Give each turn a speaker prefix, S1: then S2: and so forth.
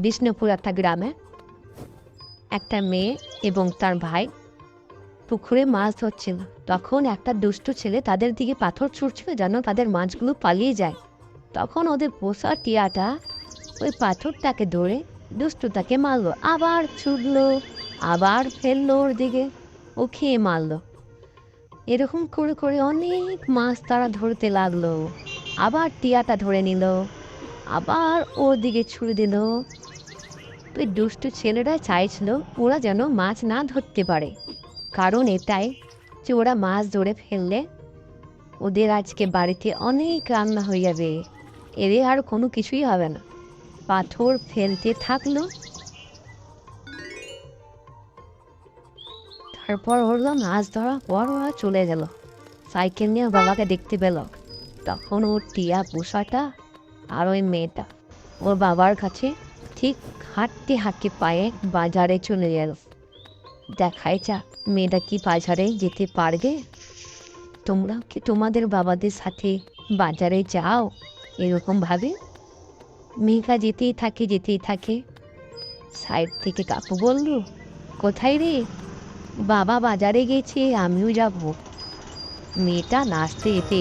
S1: বিষ্ণুপুর একটা গ্রামে একটা মেয়ে এবং তার ভাই পুকুরে মাছ ধরছিল। তখন একটা দুষ্ট ছেলে তাদের দিকে পাথর ছুঁড়ছিল যেন তাদের মাছগুলো পালিয়ে যায়। তখন ওদের পোষা টিয়াটা ওই পাথরটাকে ধরে দুষ্টটাকে মারলো, আবার ছুটলো, আবার ফেললো ওর দিকে, ও খেয়ে মারলো। এরকম করে করে অনেক মাছ তারা ধরতে লাগলো। আবার টিয়াটা ধরে নিল, আবার ওর দিকে ছুড়ে দিল। ওই দুষ্টু ছেলেরা চাইছিল ওরা যেন মাছ না ধরতে পারে, কারণ এটাই যে ওরা মাছ ধরে ফেললে ওদের আজকে বাড়িতে অনেক রান্না হয়ে যাবে, এদের আর কোনো কিছুই হবে না। পাথর ফেলতে থাকলো। তারপর হলো মাছ ধরা পর ওরা চলে গেল। সাইকেল নিয়ে বাবাকে দেখতে পেল। তখন ওর টিয়া পোষাটা আর ওই মেয়েটা ওর বাবার কাছে ঠিক হাঁটতে হাঁটতে পায়ে বাজারে চলে গেল। দেখাই যাক মেয়েটা কি বাজারে যেতে পারবে। তোমরা কি তোমাদের বাবাদের সাথে বাজারে যাও এরকম ভাবে? মেয়েটা যেতেই থাকে। সাইড থেকে কাকু বলল, কোথায় রে? বাবা বাজারে গেছে, আমিও যাব। মেয়েটা নাচতে যেতে